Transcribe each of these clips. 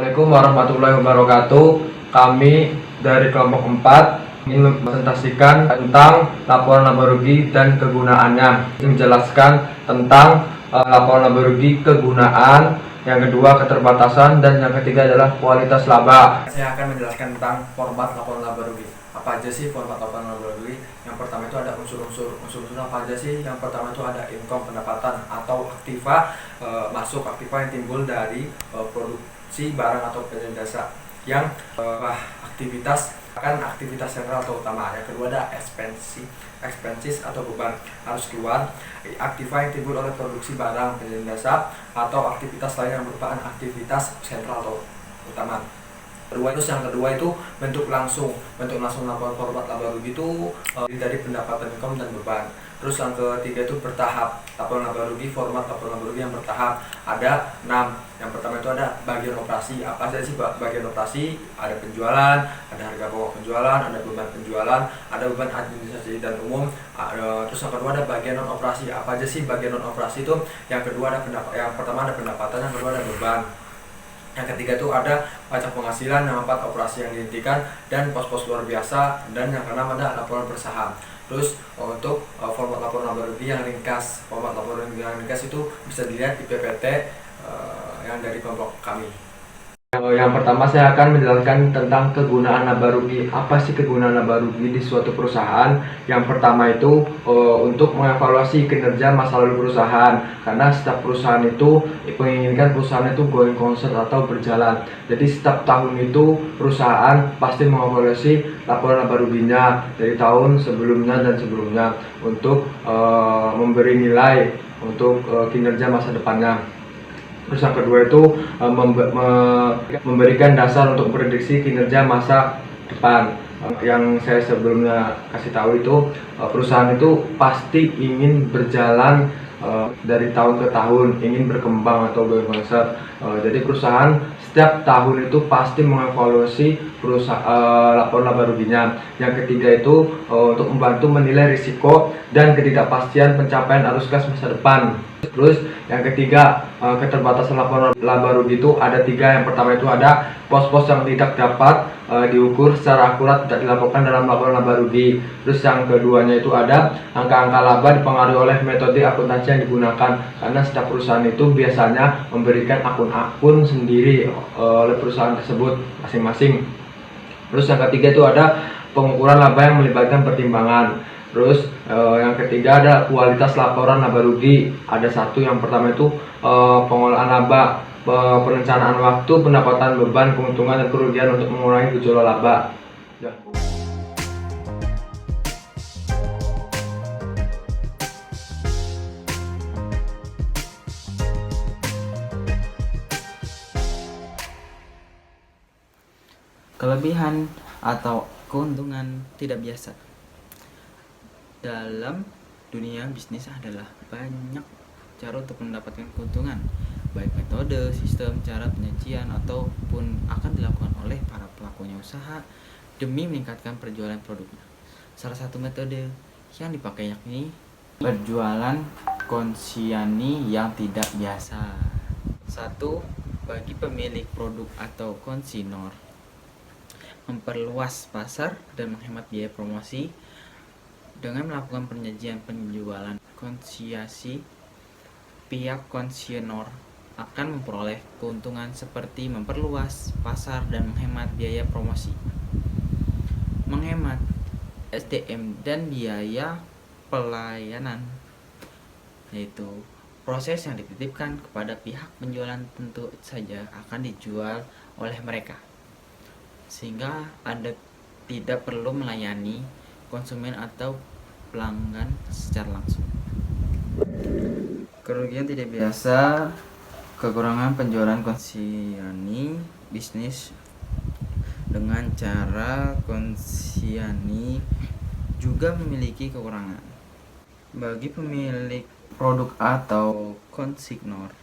Assalamualaikum warahmatullahi wabarakatuh. Kami dari kelompok 4 ingin mempresentasikan tentang laporan laba rugi dan kegunaannya. Menjelaskan tentang laporan laba rugi, kegunaan, yang kedua keterbatasan, dan yang ketiga adalah kualitas laba. Saya akan menjelaskan tentang format laporan laba rugi. Apa aja sih format laporan laba rugi? Yang pertama itu ada unsur-unsur apa aja sih? Yang pertama itu ada income, pendapatan atau aktiva, masuk aktiva yang timbul dari produksi barang atau penjualan jasa. Yang aktivitas akan aktivitas sentral atau utama. Yang kedua ada expenses atau beban harus keluar. Aktiva yang timbul oleh produksi barang, penjualan jasa, atau aktivitas lain yang merupakan aktivitas sentral atau utama. Yang kedua itu bentuk langsung laporan format laba rugi itu dari pendapatan, income, dan beban. Terus yang ketiga itu bertahap, laporan laba rugi, format laporan laba rugi yang bertahap ada 6. Yang pertama itu ada bagian operasi. Apa saja sih bagian operasi? Ada penjualan, ada harga pokok penjualan, ada beban penjualan, ada beban administrasi dan umum. Terus yang kedua ada bagian non operasi. Apa aja sih bagian non operasi itu? Yang kedua ada yang pertama ada pendapatan, yang kedua ada beban. Yang ketiga itu ada pajak penghasilan, yang keempat operasi yang dihentikan, dan pos-pos luar biasa, dan yang keenam ada laporan bersaham. Terus untuk format laporan laba rugi yang ringkas, format laporan yang ringkas itu bisa dilihat di PPT yang dari kelompok kami. Yang pertama saya akan menjelaskan tentang kegunaan laba rugi. Apa sih kegunaan laba rugi di suatu perusahaan? Yang pertama itu untuk mengevaluasi kinerja masa lalu perusahaan, karena setiap perusahaan itu menginginkan perusahaan itu going concern atau berjalan. Jadi setiap tahun itu perusahaan pasti mengevaluasi laporan laba ruginya dari tahun sebelumnya dan sebelumnya untuk memberi nilai untuk kinerja masa depannya. Terus yang kedua itu memberikan dasar untuk prediksi kinerja masa depan. Yang saya sebelumnya kasih tahu itu perusahaan itu pasti ingin berjalan dari tahun ke tahun, ingin berkembang atau berkonsep. Jadi perusahaan setiap tahun itu pasti mengevaluasi laporan laba ruginya. Yang ketiga itu untuk membantu menilai risiko dan ketidakpastian pencapaian arus kas masa depan. Terus yang ketiga keterbatasan laporan laba rugi itu ada 3. Yang pertama itu ada pos-pos yang tidak dapat diukur secara akurat, tidak dilaporkan dalam laporan laba rugi. Terus yang keduanya itu ada angka-angka laba dipengaruhi oleh metode akuntansi yang digunakan, karena setiap perusahaan itu biasanya memberikan akun-akun sendiri oleh perusahaan tersebut masing-masing. Terus yang ketiga itu ada pengukuran laba yang melibatkan pertimbangan. Terus yang ketiga ada kualitas laporan laba rugi. Ada 1. Yang pertama itu pengolahan laba, perencanaan waktu, pendapatan, beban, keuntungan, dan kerugian untuk mengurangi gejolak laba. Ya. Kelebihan atau keuntungan tidak biasa dalam dunia bisnis adalah banyak cara untuk mendapatkan keuntungan, baik metode, sistem, cara penyajian, ataupun akan dilakukan oleh para pelakunya usaha demi meningkatkan penjualan produknya. Salah satu metode yang dipakai yakni berjualan konsinyasi yang tidak biasa. 1. Bagi pemilik produk atau konsinyor, memperluas pasar dan menghemat biaya promosi dengan melakukan penyajian penjualan konsinyasi. Pihak konsinyor akan memperoleh keuntungan seperti memperluas pasar dan menghemat biaya promosi, menghemat SDM dan biaya pelayanan, yaitu proses yang dititipkan kepada pihak penjualan tentu saja akan dijual oleh mereka, sehingga Anda tidak perlu melayani konsumen atau pelanggan secara langsung. Kerugian tidak biasa, kekurangan penjualan konsinyasi. Bisnis dengan cara konsinyasi juga memiliki kekurangan. Bagi pemilik produk atau konsignor,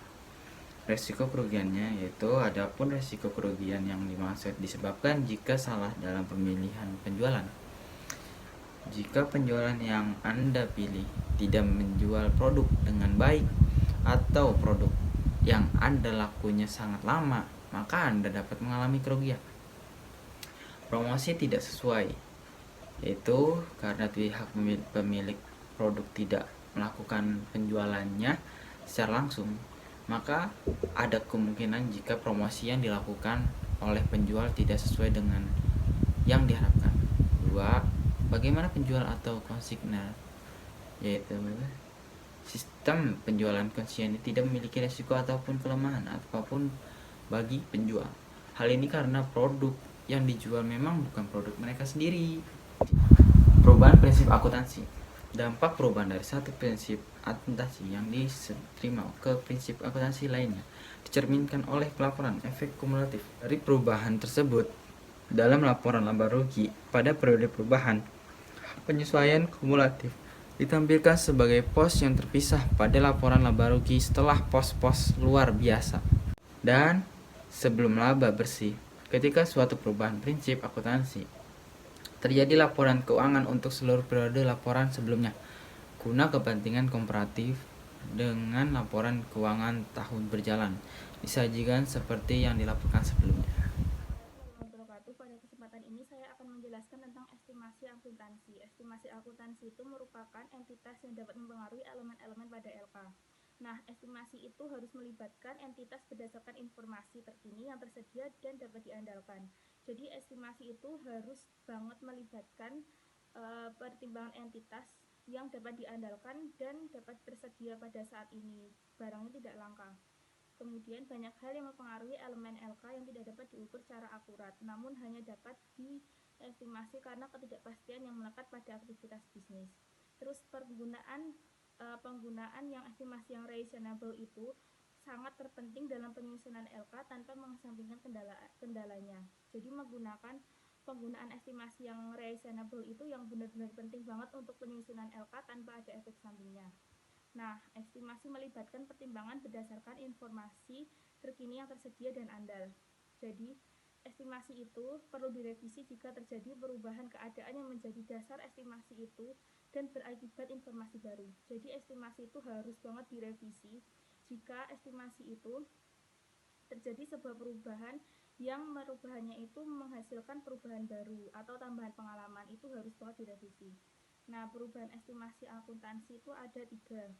resiko kerugiannya yaitu adapun resiko kerugian yang dimaksud disebabkan jika salah dalam pemilihan penjualan. Jika penjualan yang Anda pilih tidak menjual produk dengan baik atau produk yang Anda lakunya sangat lama, maka Anda dapat mengalami kerugian. Promosi tidak sesuai, yaitu karena pihak pemilik produk tidak melakukan penjualannya secara langsung, maka ada kemungkinan jika promosi yang dilakukan oleh penjual tidak sesuai dengan yang diharapkan. 2. Bagaimana penjual atau konsigner, yaitu sistem penjualan konsigner tidak memiliki resiko ataupun kelemahan apapun bagi penjual. Hal ini karena produk yang dijual memang bukan produk mereka sendiri. Perubahan prinsip akuntansi. Dampak perubahan dari satu prinsip akuntansi yang diterima ke prinsip akuntansi lainnya dicerminkan oleh pelaporan efek kumulatif dari perubahan tersebut. Dalam laporan laba rugi pada periode perubahan, penyesuaian kumulatif ditampilkan sebagai pos yang terpisah pada laporan laba rugi setelah pos-pos luar biasa dan sebelum laba bersih. Ketika suatu perubahan prinsip akuntansi terjadi laporan keuangan untuk seluruh periode laporan sebelumnya guna kepentingan komparatif dengan laporan keuangan tahun berjalan disajikan seperti yang dilaporkan sebelumnya. Pada kesempatan ini saya akan menjelaskan tentang estimasi akuntansi. Estimasi akuntansi itu merupakan entitas yang dapat mempengaruhi elemen-elemen pada LK. Nah, estimasi itu harus melibatkan entitas berdasarkan informasi terkini yang tersedia dan dapat diandalkan. Jadi estimasi itu harus banget melibatkan pertimbangan entitas yang dapat diandalkan dan dapat tersedia pada saat ini. Barangnya tidak langka. Kemudian banyak hal yang mempengaruhi elemen LK yang tidak dapat diukur secara akurat, namun hanya dapat diestimasi karena ketidakpastian yang melekat pada aktivitas bisnis. Terus penggunaan yang estimasi yang reasonable itu sangat terpenting dalam penyusunan LK tanpa mengesampingkan kendalanya. Jadi penggunaan estimasi yang reasonable itu yang benar-benar penting banget untuk penyusunan LK tanpa ada efek sampingnya. Nah, estimasi melibatkan pertimbangan berdasarkan informasi terkini yang tersedia dan andal. Jadi, estimasi itu perlu direvisi jika terjadi perubahan keadaan yang menjadi dasar estimasi itu dan berakibat informasi baru. Jadi, estimasi itu harus banget direvisi jika estimasi itu terjadi sebuah perubahan yang merubahannya itu menghasilkan perubahan baru atau tambahan pengalaman, itu harus banget direvisi. Nah, perubahan estimasi akuntansi itu ada 3.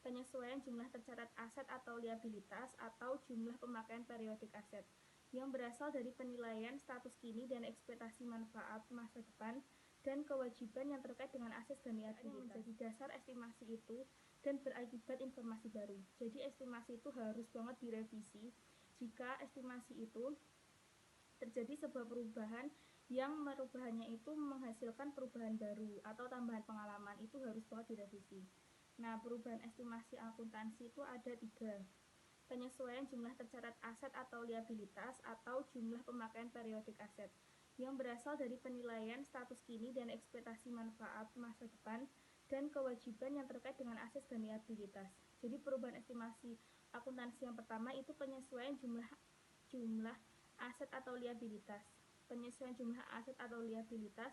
Penyesuaian jumlah tercatat aset atau liabilitas atau jumlah pemakaian periodik aset yang berasal dari penilaian status kini dan ekspektasi manfaat masa depan dan kewajiban yang terkait dengan aset dan liabilitas yang menjadi dasar estimasi itu dan berakibat informasi baru. Jadi estimasi itu harus banget direvisi jika estimasi itu terjadi sebuah perubahan yang merubahannya itu menghasilkan perubahan baru atau tambahan pengalaman, itu harus banget direvisi. Nah, perubahan estimasi akuntansi itu ada 3. Penyesuaian jumlah tercatat aset atau liabilitas atau jumlah pemakaian periodik aset yang berasal dari penilaian status kini dan ekspektasi manfaat masa depan dan kewajiban yang terkait dengan aset dan liabilitas. Jadi perubahan estimasi akuntansi yang pertama itu penyesuaian jumlah aset atau liabilitas. Penyesuaian jumlah aset atau liabilitas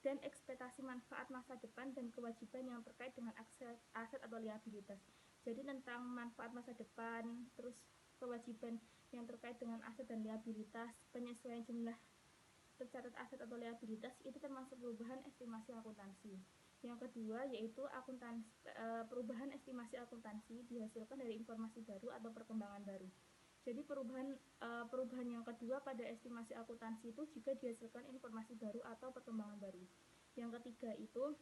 dan ekspektasi manfaat masa depan dan kewajiban yang terkait dengan aset atau liabilitas. Jadi tentang manfaat masa depan, terus kewajiban yang terkait dengan aset dan liabilitas, penyesuaian jumlah tercatat aset atau liabilitas itu termasuk perubahan estimasi akuntansi. Yang kedua yaitu perubahan estimasi akuntansi dihasilkan dari informasi baru atau perkembangan baru. Jadi perubahan yang kedua pada estimasi akuntansi itu jika dihasilkan informasi baru atau perkembangan baru. Yang ketiga itu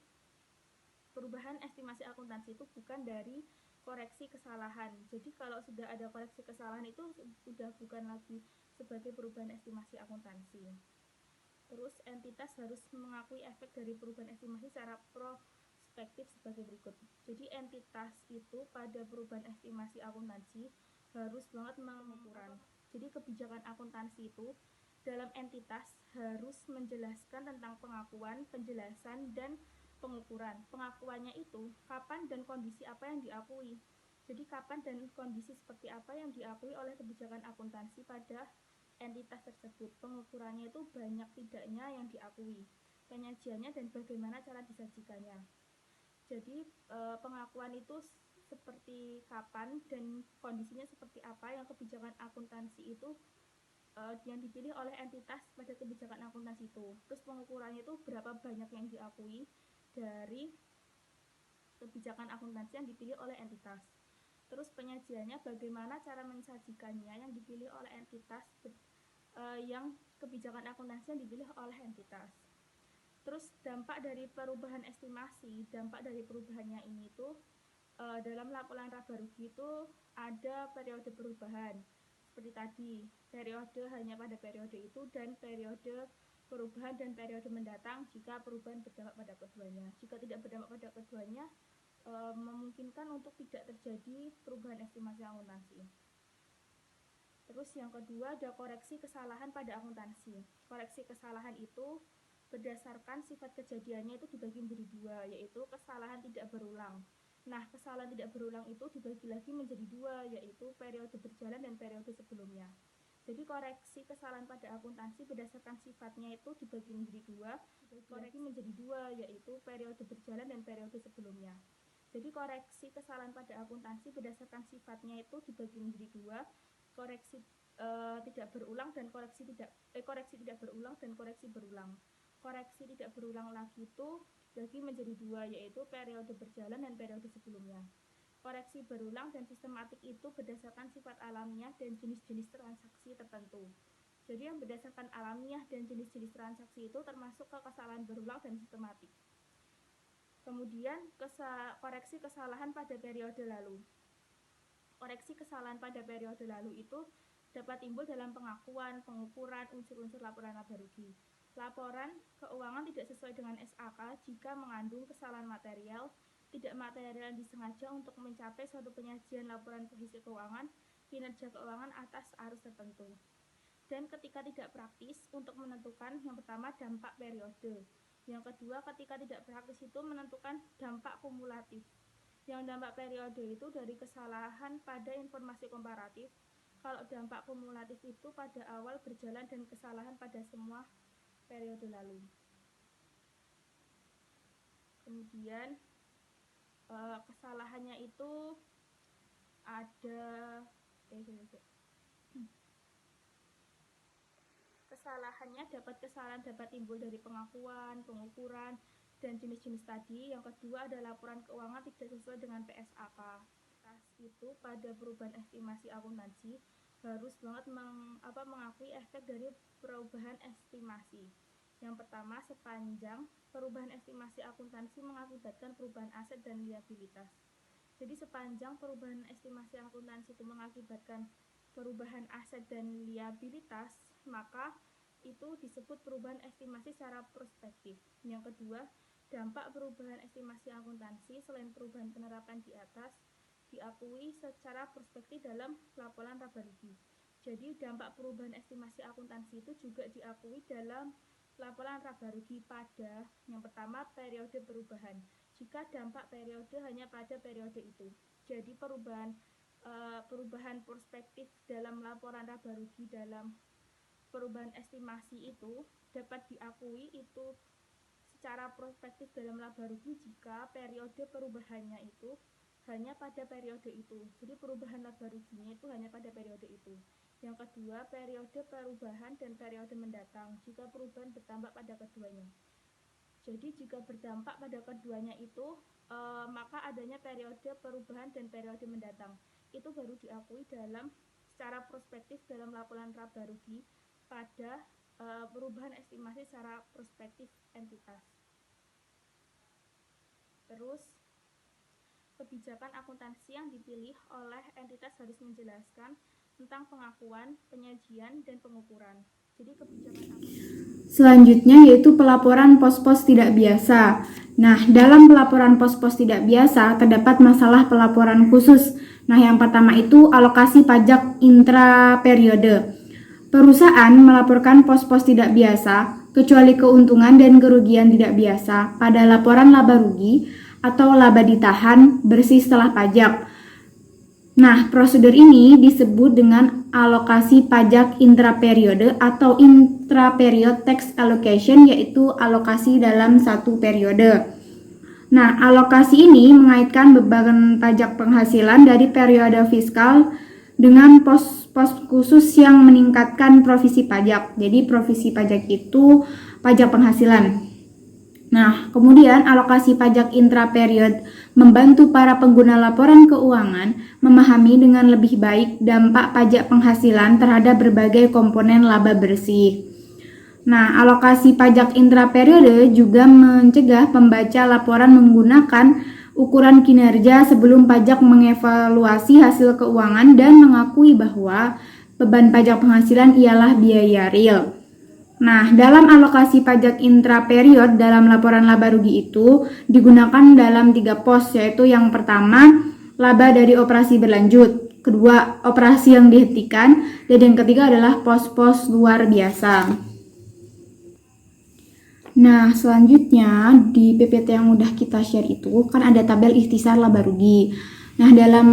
perubahan estimasi akuntansi itu bukan dari koreksi kesalahan. Jadi kalau sudah ada koreksi kesalahan itu sudah bukan lagi sebagai perubahan estimasi akuntansi. Terus entitas harus mengakui efek dari perubahan estimasi secara prospektif sebagai berikut. Jadi entitas itu pada perubahan estimasi akuntansi harus banget mengukuran. Jadi kebijakan akuntansi itu dalam entitas harus menjelaskan tentang pengakuan, penjelasan, dan pengukuran. Pengakuannya itu kapan dan kondisi apa yang diakui. Jadi kapan dan kondisi seperti apa yang diakui oleh kebijakan akuntansi pada entitas tersebut. Pengukurannya itu banyak tidaknya yang diakui, penyajiannya dan bagaimana cara disajikannya. Jadi pengakuan itu seperti kapan dan kondisinya seperti apa yang kebijakan akuntansi itu yang dipilih oleh entitas pada kebijakan akuntansi itu. Terus pengukurannya itu berapa banyak yang diakui dari kebijakan akuntansi yang dipilih oleh entitas. Terus penyajiannya bagaimana cara mensajikannya yang dipilih oleh entitas yang kebijakan akuntansi yang dipilih oleh entitas. Terus dampak dari perubahan estimasi, dampak dari perubahannya ini tuh dalam laporan laba rugi itu ada periode perubahan seperti tadi, periode hanya pada periode itu dan periode perubahan dan periode mendatang jika perubahan berdampak pada keduanya. Jika tidak berdampak pada keduanya, memungkinkan untuk tidak terjadi perubahan estimasi akuntansi. Terus yang kedua ada koreksi kesalahan pada akuntansi. Koreksi kesalahan itu berdasarkan sifat kejadiannya itu dibagi menjadi dua, yaitu kesalahan tidak berulang. Nah, kesalahan tidak berulang itu dibagi lagi menjadi dua, yaitu periode berjalan dan periode sebelumnya. Jadi koreksi kesalahan pada akuntansi berdasarkan sifatnya itu dibagi menjadi dua, yaitu periode berjalan dan periode sebelumnya. Jadi koreksi kesalahan pada akuntansi berdasarkan sifatnya itu dibagi menjadi dua, koreksi tidak berulang dan koreksi tidak berulang dan koreksi berulang. Koreksi tidak berulang lagi itu dibagi menjadi dua, yaitu periode berjalan dan periode sebelumnya. Koreksi berulang dan sistematik itu berdasarkan sifat alamiah dan jenis-jenis transaksi tertentu. Jadi yang berdasarkan alamiah dan jenis-jenis transaksi itu termasuk ke kesalahan berulang dan sistematik. Kemudian koreksi kesalahan pada periode lalu. Koreksi kesalahan pada periode lalu itu dapat timbul dalam pengakuan, pengukuran, unsur-unsur laporan laba rugi. Laporan keuangan tidak sesuai dengan SAK jika mengandung kesalahan material, tidak material disengaja untuk mencapai suatu penyajian laporan kondisi keuangan, kinerja keuangan atas arus tertentu. Dan ketika tidak praktis untuk menentukan yang pertama dampak periode. Yang kedua ketika tidak praktis itu menentukan dampak kumulatif. Yang dampak periode itu dari kesalahan pada informasi komparatif. Kalau dampak kumulatif itu pada awal berjalan dan kesalahan pada semua periode lalu. Kemudian kesalahannya itu ada kesalahan dapat timbul dari pengakuan, pengukuran, dan jenis-jenis tadi. Yang kedua ada laporan keuangan tidak sesuai dengan PSAK. Itu pada perubahan estimasi akuntansi harus banget mengakui efek dari perubahan estimasi. Yang pertama, sepanjang perubahan estimasi akuntansi mengakibatkan perubahan aset dan liabilitas. Jadi sepanjang perubahan estimasi akuntansi itu mengakibatkan perubahan aset dan liabilitas, maka itu disebut perubahan estimasi secara prospektif. Yang kedua, dampak perubahan estimasi akuntansi selain perubahan penerapan di atas diakui secara prospektif dalam laporan laba rugi. Jadi dampak perubahan estimasi akuntansi itu juga diakui dalam laporan laba rugi pada yang pertama periode perubahan. Jika dampak periode hanya pada periode itu. Jadi perubahan prospektif dalam laporan laba rugi dalam perubahan estimasi itu dapat diakui itu secara prospektif dalam laba rugi jika periode perubahannya itu hanya pada periode itu. Jadi perubahan laba ruginya itu hanya pada periode itu. Yang kedua, periode perubahan dan periode mendatang jika perubahan berdampak pada keduanya. Jadi jika berdampak pada keduanya itu maka adanya periode perubahan dan periode mendatang. Itu baru diakui dalam secara prospektif dalam laporan laba rugi pada perubahan estimasi secara prospektif entitas. Terus kebijakan akuntansi yang dipilih oleh entitas harus menjelaskan tentang pengakuan, penyajian, dan pengukuran. Jadi kebijakan akuntansi selanjutnya yaitu pelaporan pos-pos tidak biasa. Nah, dalam pelaporan pos-pos tidak biasa terdapat masalah pelaporan khusus. Nah, yang pertama itu alokasi pajak intra-periode. Perusahaan melaporkan pos-pos tidak biasa kecuali keuntungan dan kerugian tidak biasa pada laporan laba rugi atau laba ditahan bersih setelah pajak. Nah, prosedur ini disebut dengan alokasi pajak intraperiode atau intraperiod tax allocation, yaitu alokasi dalam satu periode. Nah, alokasi ini mengaitkan beban pajak penghasilan dari periode fiskal dengan pos-pos khusus yang meningkatkan provisi pajak. Jadi provisi pajak itu pajak penghasilan. Nah, kemudian alokasi pajak intra-period membantu para pengguna laporan keuangan memahami dengan lebih baik dampak pajak penghasilan terhadap berbagai komponen laba bersih. Nah, alokasi pajak intra-periode juga mencegah pembaca laporan menggunakan ukuran kinerja sebelum pajak mengevaluasi hasil keuangan dan mengakui bahwa beban pajak penghasilan ialah biaya real. Nah, dalam alokasi pajak intra-period dalam laporan laba rugi itu digunakan dalam 3 pos, yaitu yang pertama, laba dari operasi berlanjut, kedua, operasi yang dihentikan, dan yang ketiga adalah pos-pos luar biasa. Nah, selanjutnya di PPT yang udah kita share itu kan ada tabel ikhtisar laba rugi. Nah, dalam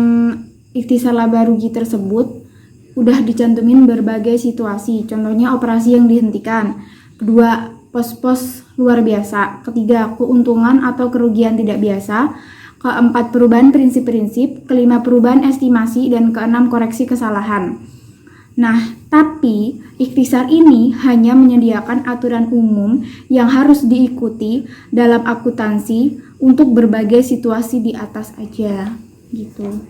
ikhtisar laba rugi tersebut udah dicantumin berbagai situasi, contohnya operasi yang dihentikan, kedua, pos-pos luar biasa, ketiga, keuntungan atau kerugian tidak biasa, keempat, perubahan prinsip-prinsip, kelima, perubahan estimasi, dan keenam, koreksi kesalahan. Nah, tapi ikhtisar ini hanya menyediakan aturan umum yang harus diikuti dalam akuntansi untuk berbagai situasi di atas aja, gitu.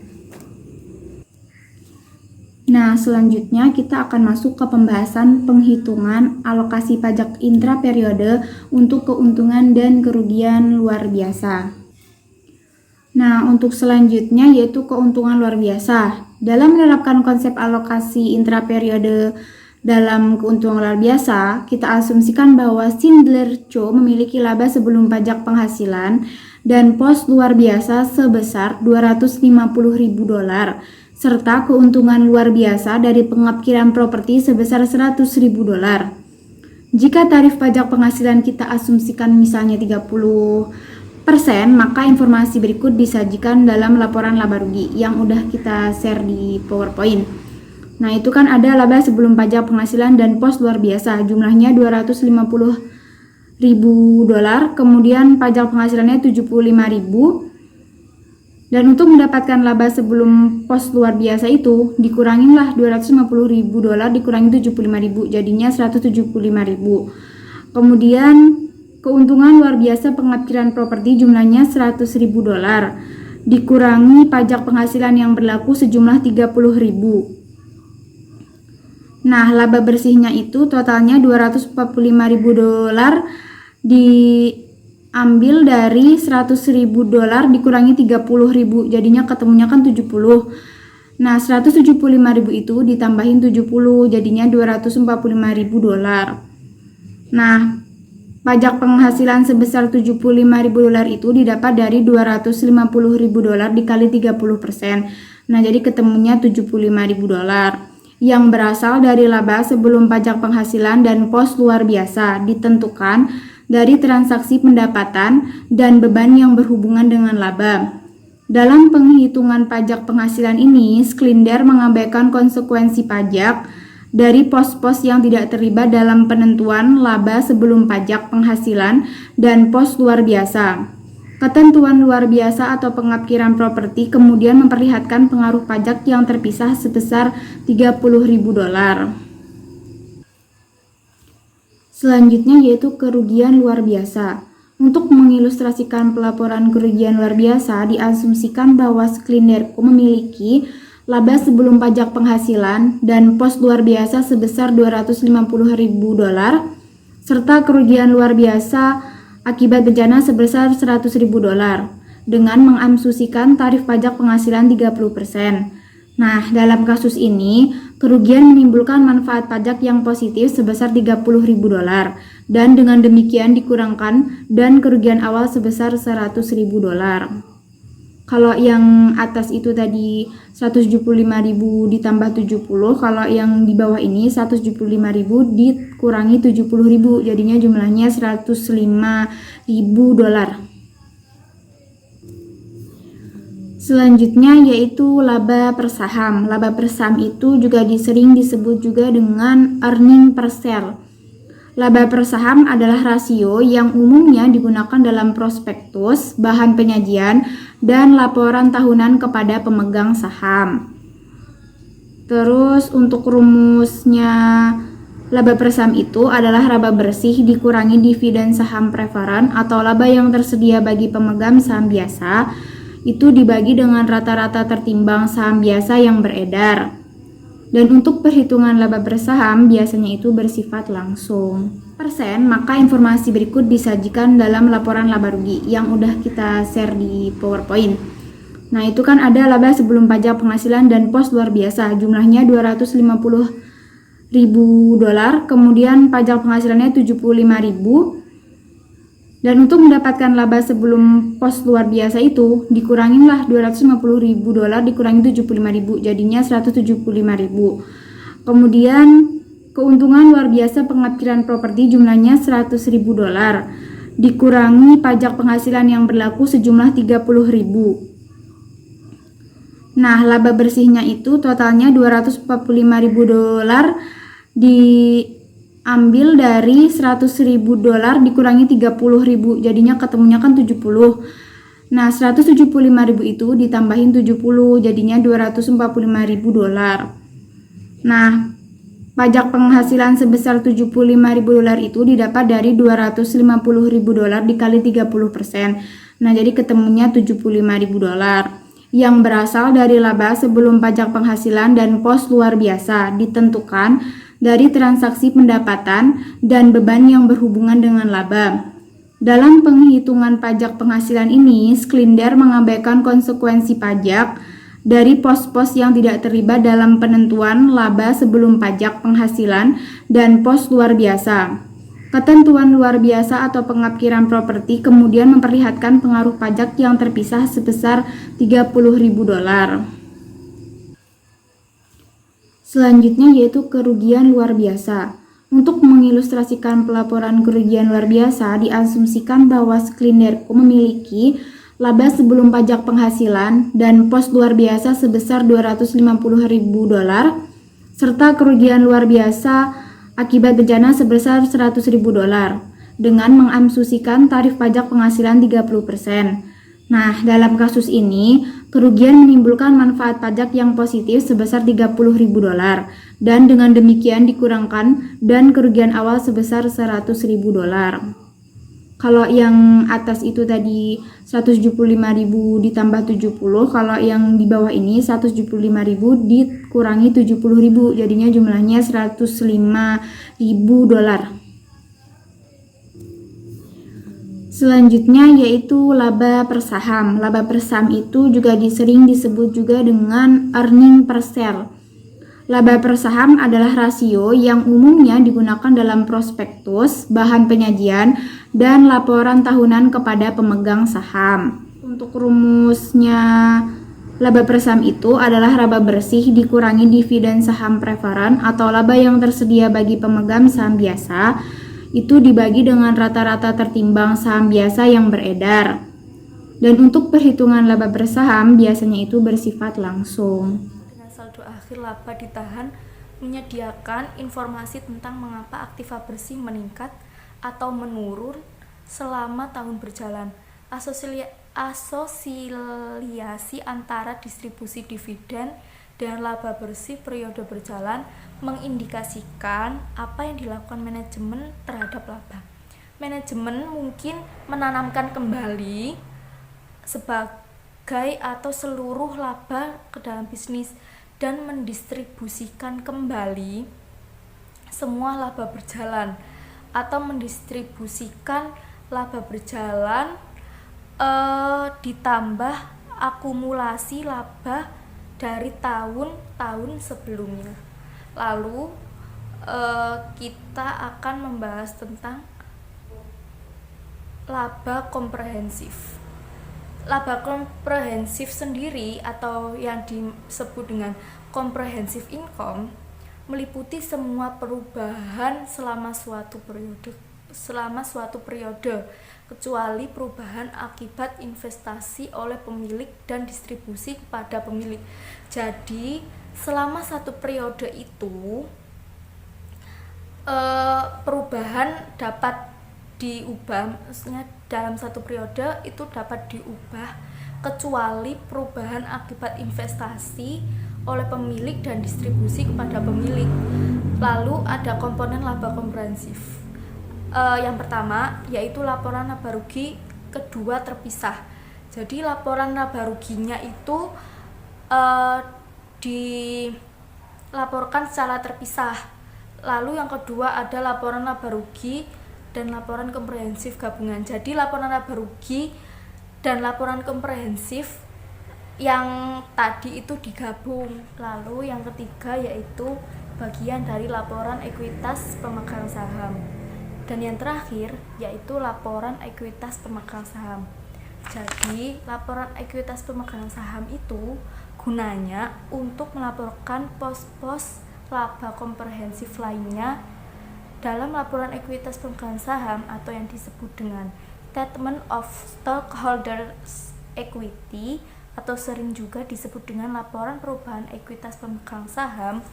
Nah, selanjutnya kita akan masuk ke pembahasan penghitungan alokasi pajak intra-periode untuk keuntungan dan kerugian luar biasa. Nah, untuk selanjutnya yaitu keuntungan luar biasa. Dalam menerapkan konsep alokasi intra-periode dalam keuntungan luar biasa, kita asumsikan bahwa Schindler Co memiliki laba sebelum pajak penghasilan dan pos luar biasa sebesar $250.000 serta keuntungan luar biasa dari pengapkiran properti sebesar $100.000. Jika tarif pajak penghasilan kita asumsikan misalnya 30%, maka informasi berikut disajikan dalam laporan laba rugi yang udah kita share di PowerPoint. Nah, itu kan ada laba sebelum pajak penghasilan dan pos luar biasa, jumlahnya $250.000, kemudian pajak penghasilannya $75.000. Dan untuk mendapatkan laba sebelum pos luar biasa itu, dikuranginlah $250.000 dikurangi $75.000, jadinya $175.000. Kemudian keuntungan luar biasa pengapkiran properti jumlahnya $100.000, dikurangi pajak penghasilan yang berlaku sejumlah $30.000. Nah, laba bersihnya itu totalnya $245.000 diambil dari $100.000 dikurangi $30.000, jadinya ketemunya kan 70. Nah, $175.000 itu ditambahin 70, jadinya $245.000. Nah, pajak penghasilan sebesar $75.000 itu didapat dari $250.000 dikali 30%. Nah, jadi ketemunya $75.000 yang berasal dari laba sebelum pajak penghasilan dan pos luar biasa ditentukan dari transaksi pendapatan dan beban yang berhubungan dengan laba. Dalam penghitungan pajak penghasilan ini, Schindler mengabaikan konsekuensi pajak dari pos-pos yang tidak terlibat dalam penentuan laba sebelum pajak penghasilan dan pos luar biasa. Ketentuan luar biasa atau pengapkiran properti kemudian memperlihatkan pengaruh pajak yang terpisah sebesar $30.000. Selanjutnya yaitu kerugian luar biasa. Untuk mengilustrasikan pelaporan kerugian luar biasa, diasumsikan bahwa Schindler memiliki laba sebelum pajak penghasilan dan pos luar biasa sebesar $250.000 serta kerugian luar biasa akibat bencana sebesar $100.000 dengan mengasumsikan tarif pajak penghasilan 30%. Nah, dalam kasus ini, kerugian menimbulkan manfaat pajak yang positif sebesar $30.000 dan dengan demikian dikurangkan dan kerugian awal sebesar $100.000. Kalau yang atas itu tadi 175.000 ditambah 70, kalau yang di bawah ini 175.000 dikurangi 70.000, jadinya jumlahnya $105.000. Selanjutnya yaitu laba per saham. Laba per saham itu juga sering disebut juga dengan earning per share. Laba per saham adalah rasio yang umumnya digunakan dalam prospektus, bahan penyajian, dan laporan tahunan kepada pemegang saham. Terus untuk rumusnya laba per saham itu adalah laba bersih dikurangi dividen saham preferen atau laba yang tersedia bagi pemegang saham biasa itu dibagi dengan rata-rata tertimbang saham biasa yang beredar. Dan untuk perhitungan laba per saham biasanya itu bersifat langsung. Persen, maka informasi berikut disajikan dalam laporan laba rugi yang udah kita share di PowerPoint. Nah, itu kan ada laba sebelum pajak penghasilan dan pos luar biasa, jumlahnya $250.000, kemudian pajak penghasilannya $75.000. Dan untuk mendapatkan laba sebelum pos luar biasa itu dikuranginlah $250.000 dikurangi $75.000, jadinya $175.000. Kemudian keuntungan luar biasa pengapkiran properti jumlahnya $100.000 dikurangi pajak penghasilan yang berlaku sejumlah $30.000. Nah, laba bersihnya itu totalnya $245.000 diambil dari $100.000 dikurangi $30.000, jadinya ketemunya kan 70. Nah, $175.000 itu ditambahin 70, jadinya $245.000. Nah, pajak penghasilan sebesar $75.000 itu didapat dari $250.000 dikali 30%. Nah, jadi ketemunya $75.000 yang berasal dari laba sebelum pajak penghasilan dan pos luar biasa ditentukan dari transaksi pendapatan dan beban yang berhubungan dengan laba. Dalam penghitungan pajak penghasilan ini, Sklinder mengabaikan konsekuensi pajak dari pos-pos yang tidak terlibat dalam penentuan laba sebelum pajak penghasilan dan pos luar biasa. Ketentuan luar biasa atau pengapkiran properti kemudian memperlihatkan pengaruh pajak yang terpisah sebesar $30.000. Selanjutnya yaitu kerugian luar biasa. Untuk mengilustrasikan pelaporan kerugian luar biasa, diasumsikan bahwa Sklinderco memiliki laba sebelum pajak penghasilan dan pos luar biasa sebesar $250.000 serta kerugian luar biasa akibat bencana sebesar $100.000 dengan mengasumsikan tarif pajak penghasilan 30%. Nah, dalam kasus ini, kerugian menimbulkan manfaat pajak yang positif sebesar $30.000 dan dengan demikian dikurangkan dan kerugian awal sebesar $100.000. Kalau yang atas itu tadi 175.000 ditambah 70, kalau yang di bawah ini 175.000 dikurangi 70.000, jadinya jumlahnya $105.000. Selanjutnya yaitu laba per saham. Laba per saham itu juga sering disebut juga dengan earning per share. Laba per saham adalah rasio yang umumnya digunakan dalam prospektus, bahan penyajian, dan laporan tahunan kepada pemegang saham. Untuk rumusnya laba per saham itu adalah laba bersih dikurangi dividen saham preferen atau laba yang tersedia bagi pemegang saham biasa itu dibagi dengan rata-rata tertimbang saham biasa yang beredar. Dan untuk perhitungan laba per saham biasanya itu bersifat langsung. Saldo akhir laba ditahan menyediakan informasi tentang mengapa aktiva bersih meningkat atau menurun selama tahun berjalan. Asosiasi antara distribusi dividen dan laba bersih periode berjalan mengindikasikan apa yang dilakukan manajemen terhadap laba. Manajemen mungkin menanamkan kembali sebagai atau seluruh laba ke dalam bisnis dan mendistribusikan kembali semua laba berjalan atau mendistribusikan laba berjalan ditambah akumulasi laba dari tahun-tahun sebelumnya. Lalu kita akan membahas tentang laba komprehensif. Laba komprehensif sendiri atau yang disebut dengan comprehensive income meliputi semua perubahan selama suatu periode kecuali perubahan akibat investasi oleh pemilik dan distribusi kepada pemilik. Jadi selama satu periode itu perubahan dapat diubah, maksudnya dalam satu periode itu dapat diubah kecuali perubahan akibat investasi oleh pemilik dan distribusi kepada pemilik. Lalu ada komponen laba komprehensif. Yang pertama yaitu laporan laba rugi kedua terpisah. Jadi laporan laba ruginya itu dilaporkan secara terpisah. Lalu yang kedua ada laporan laba rugi dan laporan komprehensif gabungan. Jadi laporan laba rugi dan laporan komprehensif yang tadi itu digabung. Lalu yang ketiga yaitu bagian dari laporan ekuitas pemegang saham. Dan yang terakhir yaitu laporan ekuitas pemegang saham. Jadi laporan ekuitas pemegang saham itu gunanya untuk melaporkan pos-pos laba komprehensif lainnya dalam laporan ekuitas pemegang saham atau yang disebut dengan Statement of Stockholders Equity atau sering juga disebut dengan laporan perubahan ekuitas pemegang saham.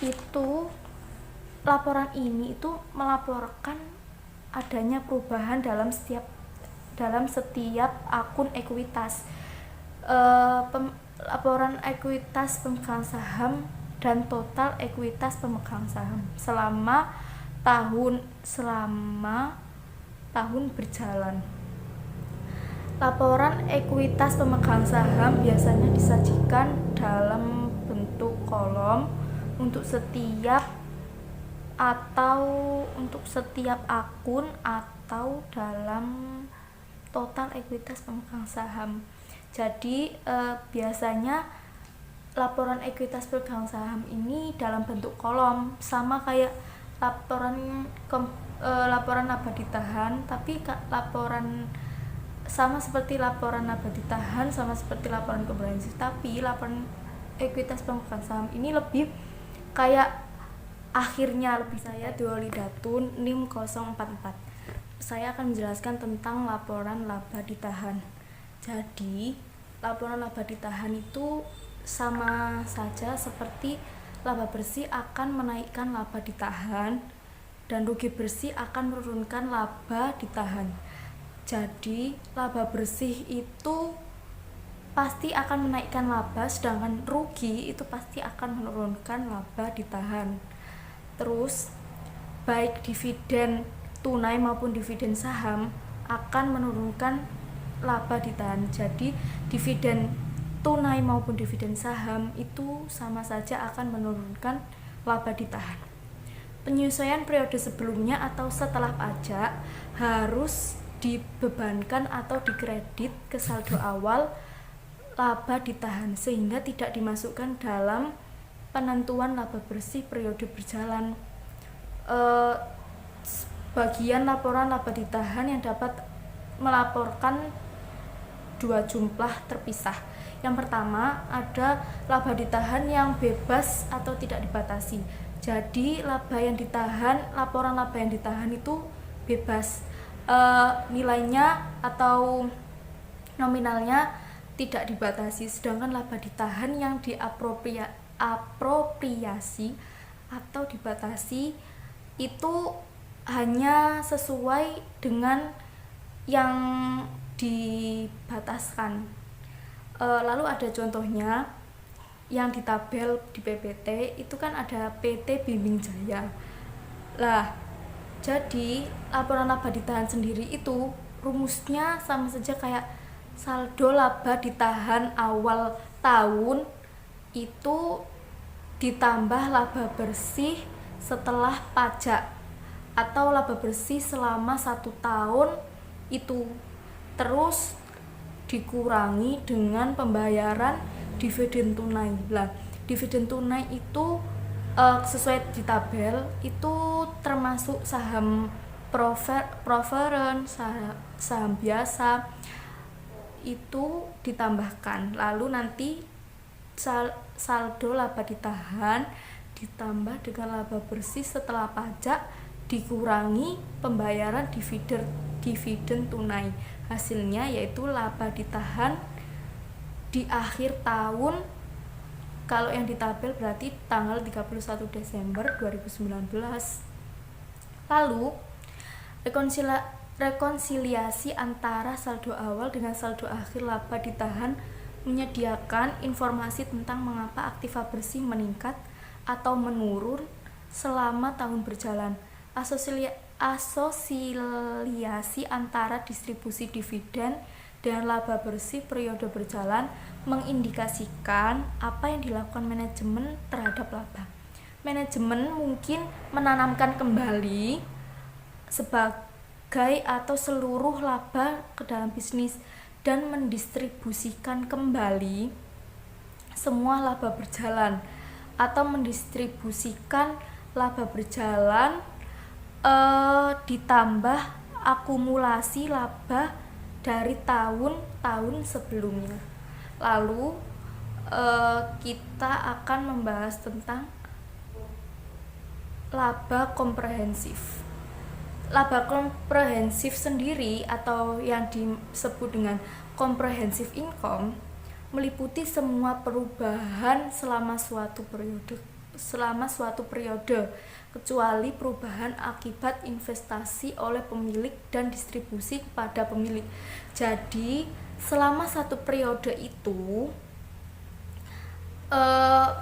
Itu laporan ini itu melaporkan adanya perubahan dalam setiap akun ekuitas. Laporan ekuitas pemegang saham dan total ekuitas pemegang saham selama tahun berjalan. Laporan ekuitas pemegang saham biasanya disajikan dalam bentuk kolom untuk setiap akun atau dalam total ekuitas pemegang saham. Jadi biasanya laporan ekuitas pemegang saham ini dalam bentuk kolom, sama kayak laporan laba ditahan, tapi sama seperti laporan laba ditahan, sama seperti laporan komprehensif, tapi laporan ekuitas pemegang saham ini lebih kayak akhirnya lebih. Saya Duolidatun NIM 044. Saya akan menjelaskan tentang laporan laba ditahan. Jadi laporan laba ditahan itu sama saja seperti laba bersih akan menaikkan laba ditahan dan rugi bersih akan menurunkan laba ditahan. Jadi laba bersih itu pasti akan menaikkan laba, sedangkan rugi itu pasti akan menurunkan laba ditahan. Terus baik dividen tunai maupun dividen saham akan menurunkan laba ditahan. Jadi dividen tunai maupun dividen saham itu sama saja akan menurunkan laba ditahan. Penyesuaian periode sebelumnya atau setelah pajak harus dibebankan atau dikredit ke saldo awal laba ditahan sehingga tidak dimasukkan dalam penentuan laba bersih periode berjalan. Bagian laporan laba ditahan yang dapat melaporkan dua jumlah terpisah. Yang pertama ada laba ditahan yang bebas atau tidak dibatasi. Jadi laporan laba yang ditahan itu bebas, nilainya atau nominalnya tidak dibatasi. Sedangkan laba ditahan yang diapropriasi atau dibatasi itu hanya sesuai dengan yang dibataskan. Lalu ada contohnya yang di tabel di PPT itu kan ada PT Bimbing Jaya. Lah, jadi laporan laba ditahan sendiri itu rumusnya sama saja kayak saldo laba ditahan awal tahun itu ditambah laba bersih setelah pajak atau laba bersih selama 1 tahun itu, terus dikurangi dengan pembayaran dividen tunai. Lah, dividen tunai itu sesuai di tabel itu termasuk saham preferred, saham biasa itu ditambahkan. Lalu nanti saldo laba ditahan ditambah dengan laba bersih setelah pajak dikurangi pembayaran dividen tunai. Hasilnya yaitu laba ditahan di akhir tahun. Kalau yang di tabel berarti tanggal 31 Desember 2019. Lalu rekonsiliasi antara saldo awal dengan saldo akhir laba ditahan menyediakan informasi tentang mengapa aktiva bersih meningkat atau menurun selama tahun berjalan. Asosiasi antara distribusi dividen dan laba bersih periode berjalan mengindikasikan apa yang dilakukan manajemen terhadap laba. Manajemen mungkin menanamkan kembali sebagai atau seluruh laba ke dalam bisnis dan mendistribusikan kembali semua laba berjalan, atau mendistribusikan laba berjalan ditambah akumulasi laba dari tahun-tahun sebelumnya. Lalu kita akan membahas tentang laba komprehensif. Laba komprehensif sendiri atau yang disebut dengan comprehensive income meliputi semua perubahan selama suatu periode kecuali perubahan akibat investasi oleh pemilik dan distribusi kepada pemilik. Jadi selama satu periode itu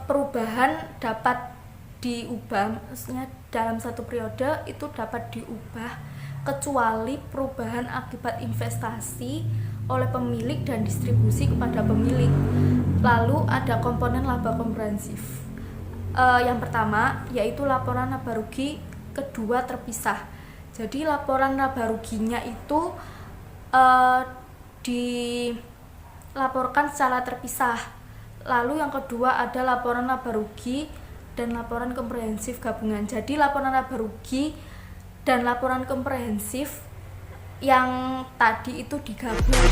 perubahan dapat diubah, maksudnya dalam satu periode itu dapat diubah kecuali perubahan akibat investasi oleh pemilik dan distribusi kepada pemilik. Lalu ada komponen laba komprehensif. Yang pertama yaitu laporan laba rugi kedua terpisah. Jadi laporan laba ruginya itu dilaporkan secara terpisah. Lalu yang kedua ada laporan laba rugi dan laporan komprehensif gabungan. Jadi laporan laba rugi dan laporan komprehensif yang tadi itu digabung.